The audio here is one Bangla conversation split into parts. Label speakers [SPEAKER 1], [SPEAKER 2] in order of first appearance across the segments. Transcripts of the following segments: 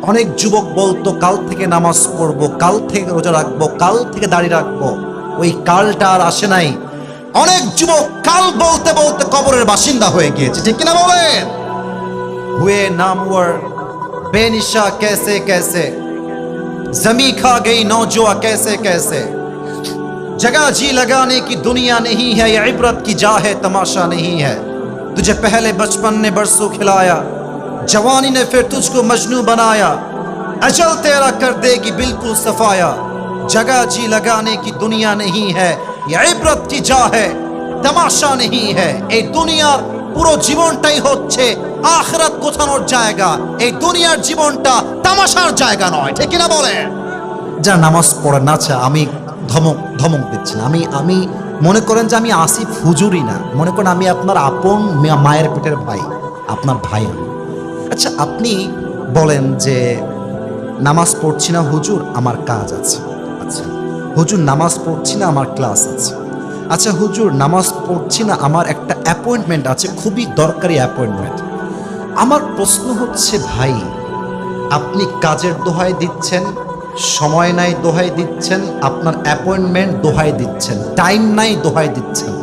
[SPEAKER 1] অনেক যুবক বলতো কাল থেকে নামাজ পড়বো, কাল থেকে রোজা রাখবো, কাল থেকে দাড়ি রাখবো। ওই কালটা আর আসে নাই। অনেক যুবক কাল বলতে বলতে কবরের বাসিন্দা হয়ে গিয়েছে, ঠিক কিনা বলেন? हुए नामवर बेनिशा कैसे कैसे, जमी खा गई नौजुआ कैसे कैसे, जगह जी लगाने की दुनिया नहीं है, ये इबरत की जा है तमाशा नहीं है। तुझे पहले बचपन ने बरसों खिलाया, जवानी ने फिर तुझको मजनू बनाया, अजल तेरा कर देगी बिल्कुल सफाया। जगह जी लगाने की दुनिया नहीं है, ये इबरत की जा है तमाशा नहीं है। ए दुनियार পুরো জীবনটাই হচ্ছে আখিরাত গোছানোর জায়গা। এই দুনিয়ার জীবনটা তামাশার জায়গা নয়, ঠিক কিনা বলে? যারা নামাজ পড়ে না, আমি ধমক দিচ্ছি না। আমি মনে করেন যে আমি আসিফ হুজুরই না, মনে করেন আমি আপনার আপন মায়ের পেটের ভাই, আপনার ভাই আমি। আচ্ছা, আপনি বলেন যে নামাজ পড়ছি না হুজুর, আমার কাজ আছে। আচ্ছা হুজুর, নামাজ পড়ছি না, আমার ক্লাস আছে। আচ্ছা হুজুর, নামাজ পড়ছি না, আমার একটা অ্যাপয়েন্টমেন্ট আছে, খুবই দরকারি অ্যাপয়েন্টমেন্ট। আমার প্রশ্ন হচ্ছে, ভাই আপনি কাজের দোহাই দিচ্ছেন, সময় নাই দোহাই দিচ্ছেন, আপনার অ্যাপয়েন্টমেন্ট দোহাই দিচ্ছেন, টাইম নাই দোহাই দিচ্ছেন,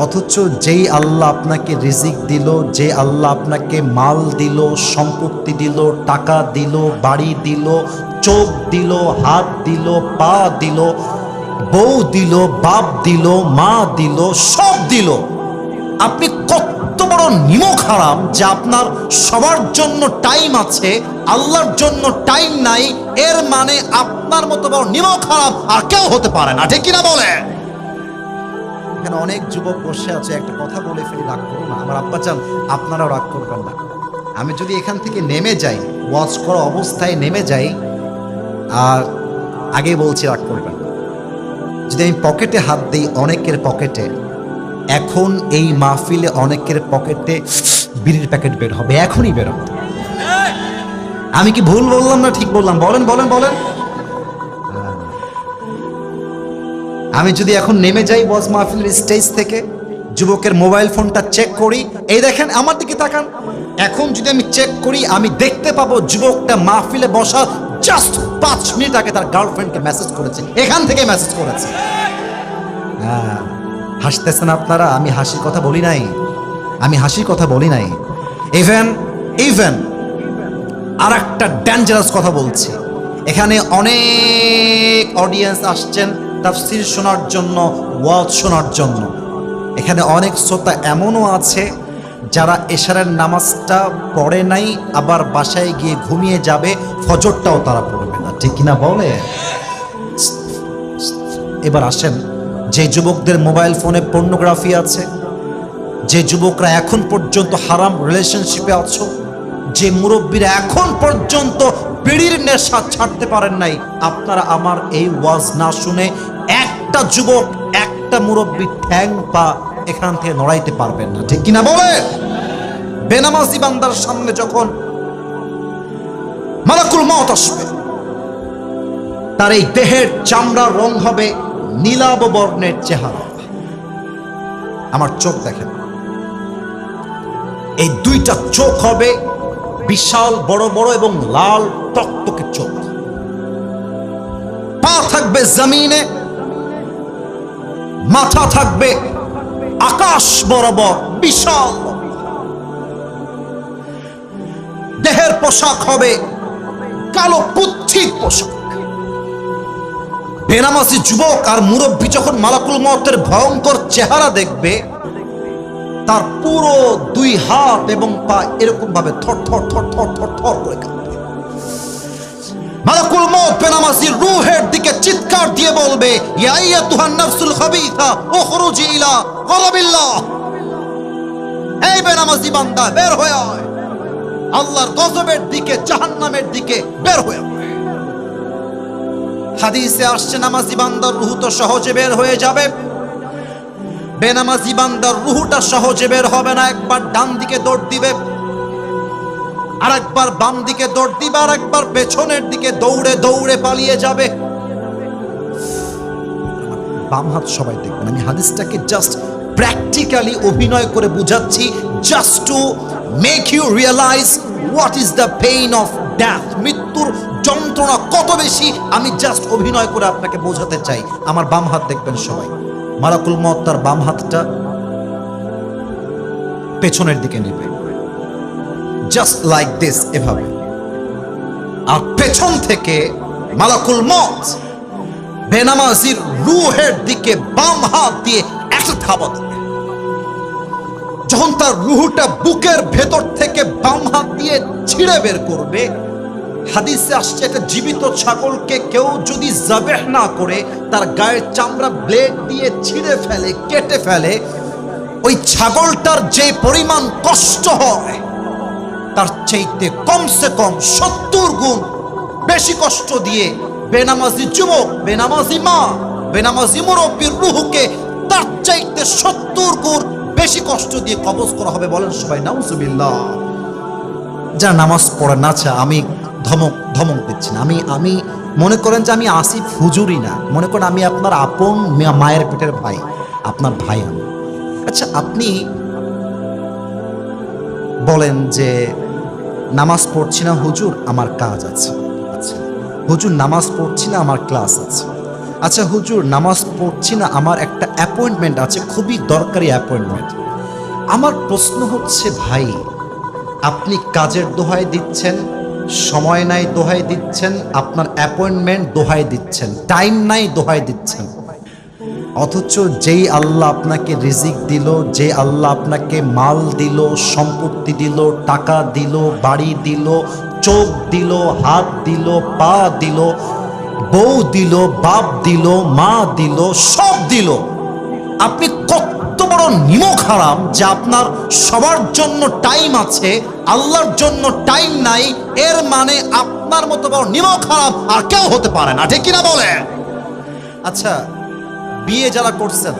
[SPEAKER 1] অথচ যেই আল্লাহ আপনাকে রিজিক দিল, যে আল্লাহ আপনাকে মাল দিল, সম্পত্তি দিল, টাকা দিল, বাড়ি দিল, চোখ দিল, হাত দিল, পা দিল, বউ দিল, বাপ দিল, মা দিল, সব দিল, আপনি কত বড় নিমক হারাম যে আপনার সবার জন্য টাইম আছে, আল্লাহর জন্য টাইম নাই। এর মানে আপনার মতো বড় নিমক হারাম আর কেউ হতে পারে না, ঠিক কিনা বলে? এখানে অনেক যুবক বসে আছে, একটা কথা বলে ফেলি, রাগ করো না আমার আব্বা চান, আপনারাও রাগ করবেন না। আমি যদি এখান থেকে নেমে যাই, ওয়াচ করা অবস্থায় নেমে যাই, আর আগে বলছি রাগ করবেন না, যদি আমি পকেটে হাত দিই অনেকের পকেটে, এখন এই মাহফিলে অনেকের পকেটে বিড়ির প্যাকেট বের হবে, এখনই বের হবে। আমি কি ভুল বললাম না ঠিক বললাম? বলেন বলেন বলেন। আমি যদি এখন নেমে যাই ওয়াজ মাহফিলের স্টেজ থেকে, যুবকের মোবাইল ফোনটা চেক করি, এই দেখেন আমার দিকে তাকান, এখন যদি আমি চেক করি, আমি দেখতে পাবো যুবকটা মাহফিলে বসা জাস্ট 5 মিনিট আগে তার গার্লফ্রেন্ডকে মেসেজ করেছে, এখান থেকে মেসেজ করেছে। হ্যাঁ, হাসতেছেন আপনারা, আমি হাসির কথা বলি নাই, আমি হাসির কথা বলি নাই। ইভেন আর একটা ডেঞ্জারাস কথা বলছি, এখানে অনেক অডিয়েন্স আসছেন তাফসীর শোনার জন্য, ওয়াজ শোনার জন্য। এখানে অনেক শ্রোতা এমনও আছে যারা এশারের নামাজটা পড়ে নাই, আবার বাসায় গিয়ে ঘুমিয়ে যাবে, ফজরটাও তারা পড়বে না, ঠিক কিনা বলে? এবার আসেন, যে যুবকদের মোবাইল ফোনে পর্নোগ্রাফি আছে, যে যুবকরা এখন পর্যন্ত হারাম রিলেশনশিপে আছো, যে মুরব্বীরা এখন পর্যন্ত বিড়ির নেশা ছাড়তে পারেন নাই, আপনারা আমার এই ওয়াজ না শুনে একটা যুবক, একটা মুরব্বী ঠ্যাং পা এখান থেকে নড়াইতে পারবেন না, ঠিক কিনা বলে? বেনামাজি বান্দার সামনে যখন মালাকুল মউত আসবে, তার এই দেহের চামড়ার রং হবে নীলাভ বর্ণের চেহারা। আমার চোখ দেখেন, এই দুইটা চোখ হবে বিশাল বড় বড় এবং লাল টকটকে চোখ, পা থাকবে জমিনে, মাথা থাকবে আকাশ বরাবর বিশাল, দেহের পোশাক হবে কালো কুৎসিত পোশাক। বেনামাজি যুবক আর মুরব্বী যখন মালাকুল মউতের ভয়ঙ্কর চেহারা দেখবে, তার পুরো 2 হাত এবং পা এরকম ভাবে থর থর থর থর থর থর করে কাঁপবে। মালাকুল মউত বেনামাজির রূহের দিকে চিৎকার দিয়ে বলবে, ইয়া আইয়াতুহান নাফসুল খাবিসা উখরুজি ইলা গযাবিল্লাহ। এই বেনামাজি বান্দা, বের হয়ে আয়, আল্লাহর গজবের দিকে, জাহান্নামের দিকে বের হয়ে আয়। হাদিসে আসছে, নামাজি বান্দার রূহ তো সহজে বের হয়ে যাবে, বেনামাজি বান্দার রূহটা সহজে বের হবে না। একবার ডান দিকে দৌড় দিবে, আর একবার বাম দিকে দৌড় দিবে, আর একবার পেছনের দিকে দৌড়ে দৌড়ে পালিয়ে যাবে। বাম হাত সবাই দেখবেন, আমি হাদিসটাকে জাস্ট প্র্যাকটিক্যালি অভিনয় করে বুঝাচ্ছি, just to make you realise what is the pain of death, মৃত্যুর যন্ত্রণা কত বেশি আমি জাস্ট অভিনয় করে আপনাকে বোঝাতে চাই। আমার বাম হাত দেখবেন সবাই, মালাকুল মউত তার বাম হাতটা পেছনের দিকে নেবে, জাস্ট লাইক দিস, এভাবে। আর পেছন থেকে মালাকুল মউত বেনামাজির রূহের দিকে বাম হাত দিয়ে একটা থাবা দেবে। যখন তার রূহটা বুকের ভেতর থেকে বাম হাত দিয়ে ছিঁড়ে বের করবে, হাদিসে আসছে একটা জীবিত ছাগলকে কেউ যদি যাবেহ না করে তার গায়ের চামড়া ব্লেড দিয়ে ছিঁড়ে ফেলে, কেটে ফেলে, ওই ছাগলটার যে পরিমাণ কষ্ট হয় তার চাইতে কমসে কম 70 গুণ বেশি কষ্ট দিয়ে বেনামাজি যুবক, বেনামাজি মা, বেনামাজি মুরব্বীর রূহকে তার চাইতে 70 গুণ বেশি কষ্ট দিয়ে কবজ করা হবে। বলেন সবাই নাউজুবিল্লাহ। যা নামাজ পড়ে না, আমি ধমক দিচ্ছি না, আমি মনে করেন যে আমি আসিফ হুজুরই না, মনে করেন আমি আপনার আপন মায়ের পেটের ভাই, আপনার ভাই আমি। আচ্ছা, আপনি বলেন যে নামাজ পড়ছি না হুজুর, আমার কাজ আছে। আচ্ছা হুজুর, নামাজ পড়ছি না, আমার ক্লাস আছে। আচ্ছা হুজুর, নামাজ পড়ছি না, আমার একটা অ্যাপয়েন্টমেন্ট আছে, খুবই দরকারি অ্যাপয়েন্টমেন্ট। আমার প্রশ্ন হচ্ছে, ভাই আপনি কাজের দোহাই দিচ্ছেন, সময় নাই দোহাই দিচ্ছেন, আপনার অ্যাপয়েন্টমেন্ট দোহাই দিচ্ছেন, টাইম নাই দোহাই দিচ্ছেন, অথচ যেই আল্লাহ আপনাকে রিজিক দিল, যে আল্লাহ আপনাকে মাল দিল, সম্পত্তি দিল, টাকা দিল, বাড়ি দিল, চোখ দিল, হাত দিল, পা দিল, বউ দিল, বাপ দিল, মা দিল, সব দিল, আপনি কত বড় নিমক হারাম যে আপনার সবার জন্য টাইম আছে, আল্লাহর জন্য টাইম নাই। এর মানে আপনার মতো বড় নিমক হারাম আর কেউ হতে পারে না, ঠিক কিনা বলে? আচ্ছা, বিয়ে যারা করছেন,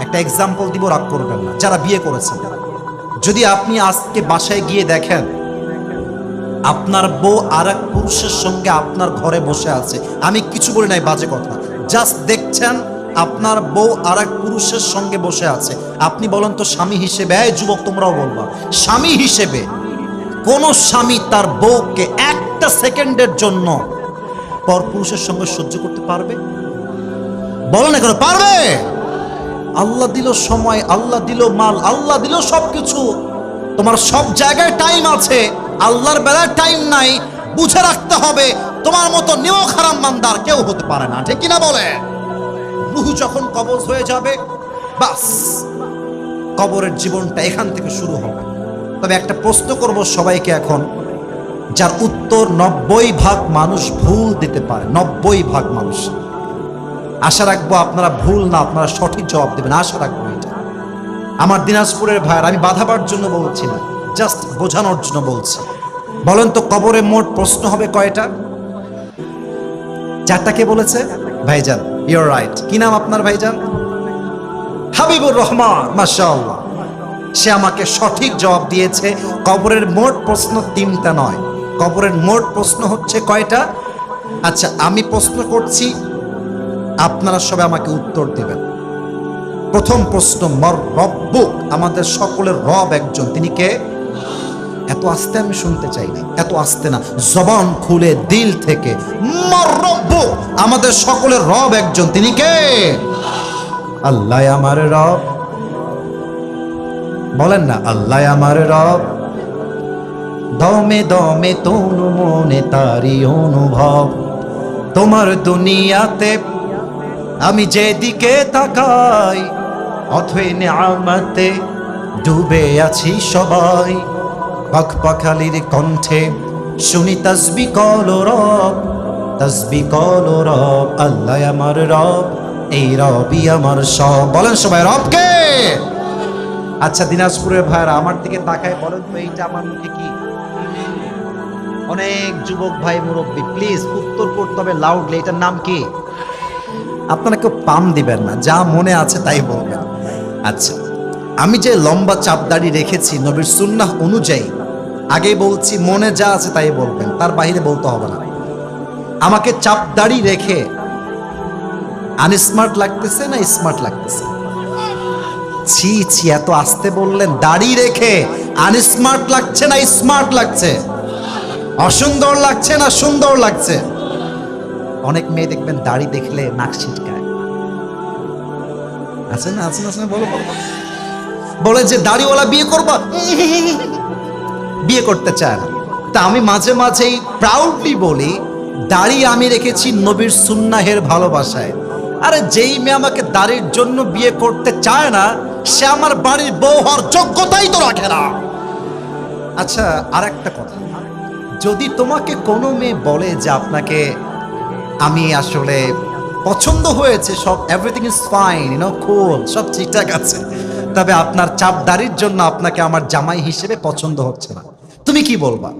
[SPEAKER 1] একটা এক্সাম্পল দিব, রাগ করবেন না, যারা বিয়ে করেছেন, যদি আপনি আজকে বাসায় গিয়ে দেখেন আপনার বউ আর এক পুরুষের সঙ্গে আপনার ঘরে বসে আছে, আমি কিছু বলি নাই, বাজে কথা, জাস্ট দেখছেন আপনার বউ আর এক পুরুষের সঙ্গে বসে আছে, আপনি বলেন তো স্বামী হিসেবে, এই যুবক তোমরাও বলবা, স্বামী হিসেবে কোন স্বামী তার বউকে একটা সেকেন্ডের জন্য পর পুরুষের সঙ্গে সহ্য করতে পারবে? বলেন এখন, পারবে? আল্লাহ দিল সময়, আল্লাহ দিল মাল, আল্লাহ দিল সবকিছু, তোমার সব জায়গায় টাইম আছে, আল্লাহর বেলায় টাইম নাই। বুঝে রাখতে হবে তোমার মতো নিমক হারাম বান্দার কেউ হতে পারে না, ঠিক কিনা বলে? রূহ যখন কবজ হয়ে যাবে, বাস কবরের জীবনটা এখান থেকে শুরু হবে। তবে একটা প্রশ্ন করব সবাইকে এখন, যার উত্তর 90% মানুষ ভুল দিতে পারে, 90% মানুষ। আশা রাখবো আপনারা ভুল না, আপনারা সঠিক জবাব দেবেন, আশা রাখবো এটা। আমার দিনাজপুরের ভাইয়ের, আমি বাধাবার জন্য বলছি না, জাস্ট বোঝানোর জন্য বলছি। বলেন তো কবরে মোট প্রশ্ন হবে কয়টা? 4টা। কে বলেছে? ভাইজান, ইউর রাইট। কি নাম আপনার ভাইজান? হাবিবুর রহমান, মাশাআল্লাহ। সে আমাকে সঠিক জবাব দিয়েছে। কবরের মোট প্রশ্ন 3টা নয়, কবরের মোট প্রশ্ন হচ্ছে কয়টা? আচ্ছা, আমি প্রশ্ন করছি, আপনারা সবাই আমাকে উত্তর দেবেন। প্রথম প্রশ্ন, মর রব্বুক, আমাদের সকলের রব একজন, তিনি কে? এত আস্তে আমি শুনতে চাই না, এত আস্তে না, জবান খুলে দিল থেকে, মর রব্বুক, আমাদের সকলের রব একজন, তিনি কে? আল্লাহ আমার রব। বলেন না, আল্লাহ আমার রব। দমে দমে তনু মনে তারি অনুভব, তোমার দুনিয়াতে আমি যেদিকে তাকাই, অথই নিয়ামতে ডুবে আছি সবাই। পাখপাখালির কণ্ঠে শুনি তাসবিহ কলো রব, তাসবিহ কলো রব, আল্লাহ আমার রব, এই রবই আমার সব। বলেন সবাই, রব কে? আচ্ছা দিনাজপুরের ভাইরা আমার দিকে তাকায় বলেন তো, এইটা আমার মুখে কি? অনেক যুবক ভাই মুরব্বী, প্লিজ উত্তর করতে হবে লাউডলি, এটার নাম কি? আপনারা কেউ পাম দিবেন না, যা মনে আছে তাই বলবেন। আচ্ছা, আমি যে লম্বা চাপ দাড়ি রেখেছি নবীর সুন্নাহ অনুযায়ী, আগে বলছি মনে যা আছে তাই বলবেন, তার বাইরে বলতে হবে না। আমাকে চাপ দাড়ি রেখে আনস্মার্ট লাগতেছে না স্মার্ট লাগতেছে? ছি ছি, এত আস্তে বললেন। দাড়ি রেখে আনস্মার্ট লাগছে না স্মার্ট লাগছে? অসুন্দর লাগছে না সুন্দর লাগছে? অনেক মেয়ে দেখবেন দাড়ি দেখলে নাক ছিটকায়, আছে না আছে না আছে না? বলো বলো। বলে যে দাড়িওয়ালা বিয়ে করবা, বিয়ে করতে চায় না। তা আমি মাঝে মাঝেই প্রাউডলি বলি, দাড়ি আমি রেখেছি নবীর সুন্নাহের ভালোবাসায়। আরে যেই মেয়ে আমাকে দাড়ির জন্য বিয়ে করতে চায় না, সে আমার বাড়ির বউ হওয়ার যোগ্যতাই তো রাখে না। আচ্ছা, আর একটা কথা, যদি তোমাকে কোনো মেয়ে বলে যে আপনাকে আমি আসলে পছন্দ হয়েছে, সব everything is fine, you know, cool, সব ঠিকঠাক আছে, তবে আপনার চাপ দাড়ির জন্য আপনাকে আমার জামাই হিসেবে পছন্দ হচ্ছে না, তুমি কি বলবা?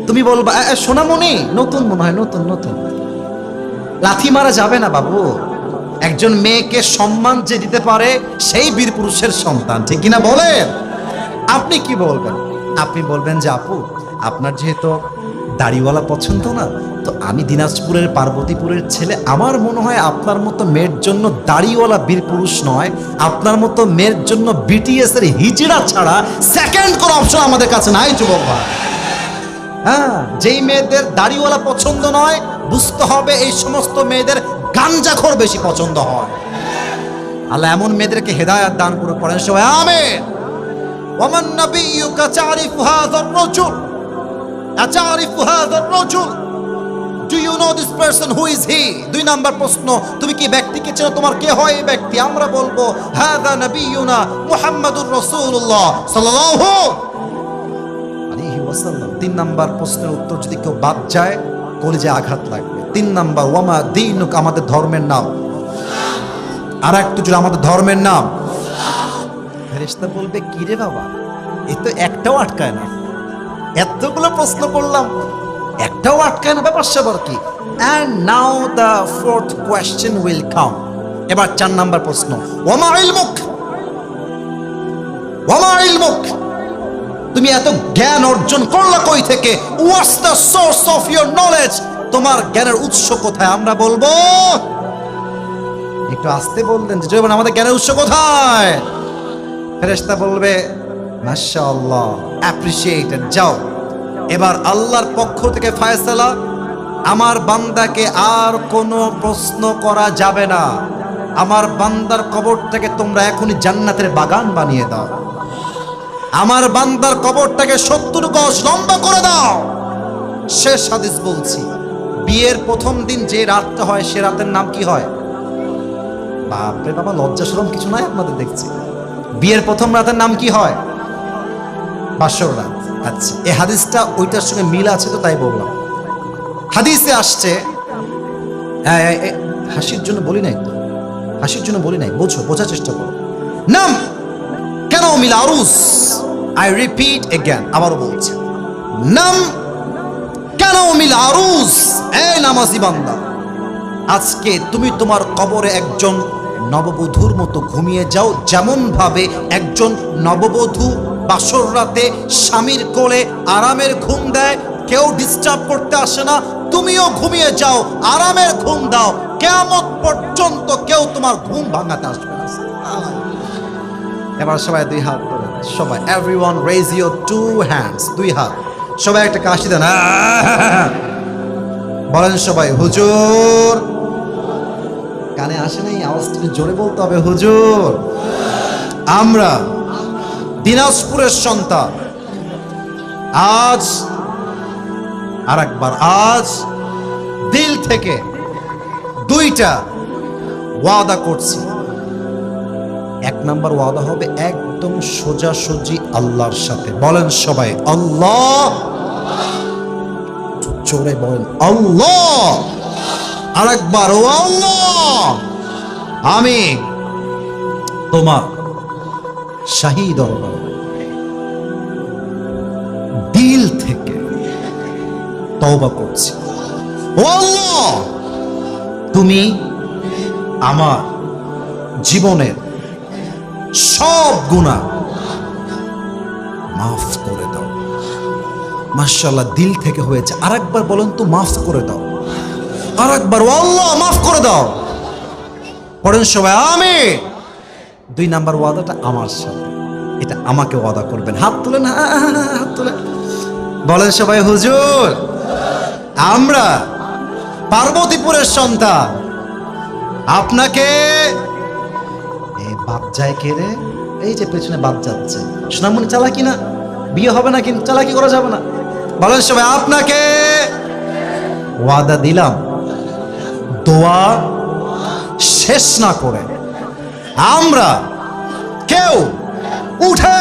[SPEAKER 1] তুমি বলবা সোনামণি, নতুন মনে হয়, নতুন নতুন। লাথি মারা যাবে না বাবু। একজন মেয়েকে সম্মান যে দিতে পারে সেই বীর পুরুষের সন্তান, ঠিক কিনা বলেন? আপনি কি বলবেন? আপনি বলবেন যে আপু, আপনার যেহেতু দাড়িওয়ালা পছন্দ না, তো আমি দিনাজপুরের পার্বতীপুরের ছেলে, আমার মনে হয় আপনার মতো মেয়ের জন্য দাড়িওয়ালা বীর পুরুষ নয়, আপনার মতো মেয়ের জন্য বিটিএস এর হিজড়া ছাড়া সেকেন্ড কোন অপশন আমাদের কাছে নাই যুবক ভাই। হ্যাঁ, যেই মেয়েদের দাড়িওয়ালা পছন্দ নয়, বুঝতে হবে এই সমস্ত মেয়েদের গাঞ্জাখোর বেশি পছন্দ হয়। আল্লাহ এমন মেয়েদেরকে হেদায়েত দান করে, পড়েন সবাই আমিন। ওয়ামান নাবিয়্যুকা তা'রিফু হাযার রাজুল, আতা'রিফু হাযার রাজুল, do you know this person, who is he? 2 number প্রশ্ন, তুমি কি ব্যক্তিকে চেনো? তোমার কে হয় এই ব্যক্তি? আমরা বলবো হাযা নাবিয়্যুনা মুহাম্মাদুর রাসূলুল্লাহ সাল্লাল্লাহু আলাইহি ওয়াসাল্লাম। 3 নাম্বার প্রশ্নের উত্তর যদি কেউ বাদ যায়, কলিজায় আঘাত লাগবে। 3 নাম্বার, ওয়ামা দীনুক, আমাদের ধর্মের নাম। আর একটু জোরে, আমাদের ধর্মের নাম। ফেরেশতা বলবে কি রে বাবা, এ তো একটাও আটকায় না, এতগুলো প্রশ্ন করলাম একটাও আটকায় না, ব্যাপার স্যাপার কি? And now the 4th question will come. এবার 4 নাম্বার প্রশ্ন, ওয়ামা ইলমুক, ওয়ামা ইলমুক, তুমি এত জ্ঞান অর্জন করলা কই থেকে? What's the source of your knowledge? তোমার জ্ঞানের উৎস কোথায়? আমরা বলবো, একটু আস্তে বললেন যে জয়বান, আমাদের জ্ঞানের উৎস কোথায়? ফেরেশতা বলবে মাশাআল্লাহ, অ্যাপ্রিশিয়েটেড, যাও। এবার আল্লাহর পক্ষ থেকে ফয়সালা, আমার বান্দাকে আর কোনো প্রশ্ন করা যাবে না, আমার বান্দার কবরটাকে তোমরা এখনই জান্নাতের বাগান বানিয়ে দাও, আমার বান্দার কবরটাকে 70 গজ লম্বা করে দাও। শেষ হাদিস বলছি, বিয়ের প্রথম দিন যে রাতটা হয়, সে রাতের নাম কি হয়? বাপরে বাবা, লজ্জা শরম কিছু নাই আপনাদের দেখছি। বিয়ের প্রথম রাতের নাম কি হয়? বাসর রাত। আচ্ছা, এই হাদিসটা ওইটার সঙ্গে মিল আছে তো তাই বললাম। হাদিসে আসছে, হাসির জন্য বলি নাই তো, হাসির জন্য বলি নাই, বোঝার চেষ্টা করো। নাম কেন মিল আরুস, আই রিপিট এগেন, আবারও বলছি, নাম কেন মিল আরুস। এই নামাজি বান্দা, আজকে তুমি তোমার কবরে একজন নববধূর মতো ঘুমিয়ে যাও, যেমন ভাবে একজন নববধূ বাসর রাতে স্বামীর কোলে আরামের ঘুম দেয়, কেউ ডিস্টার্ব করতে আসে না, তুমিও ঘুমিয়ে যাও, আরামের ঘুম দাও, কিয়ামত পর্যন্ত কেউ তোমার ঘুম ভাঙাতে আসবে না। এবার সবাই 2 হাত তোলেন, সবাই, এভরিওয়ান রেজ ইউর 2 হ্যান্ডস, 2 হাত, সবাই একটা কাশি দেন, বলেন সবাই হুজুর। কানে আসে নাই, আওয়াজটা জোরে বলতে হবে, হুজুর। আমরা দিনাজপুরের সন্তান, আজ আর একবার, আজ দিল থেকে 2টা ওয়াদা করছি। 1 নাম্বার ওয়াদা হবে একদম সোজাসুজি আল্লাহর সাথে, বলেন সবাই আল্লাহ, জোরে বলেন আল্লাহ। আর একবার, ও আল্লাহ, আমি তোমার শাহী দরবারে দিল থেকে তওবা করছি। ও আল্লাহ, তুমি আমার জীবনের সব গুনাহ মাফ করে দাও। মাশাআল্লাহ, দিল থেকে হয়েছে। আরেকবার বলেন তো, মাফ করে দাও। আরেকবার, ও আল্লাহ মাফ করে দাও। পড়েন সবাই আমিন। 2 নাম্বার ওয়াদাটা আমার সাথে, এটা আমাকে ওয়াদা করবেন। হাত তুলেন, হাত তুলেন, বলেন সবাই হুজুর। আমরা পার্বতীপুরের সন্তান আপনাকে বাদ যায় কে রে? এই যে পেছনে বাদ যাচ্ছে, সোনামণি চালাকি না, বিয়ে হবে না কিন্তু চালাকি করা যাবে না। বলেন সবাই, আপনাকে ওয়াদা দিলাম দোয়া শেষ না করে আমরা কেউ উঠে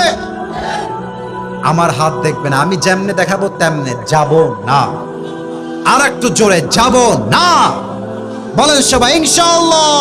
[SPEAKER 1] আমার হাত দেখবে না, আমি যেমনে দেখাবো তেমনে যাব না। আর একটু জোরে যাব না। বলেন সবাই ইনশাআল্লাহ।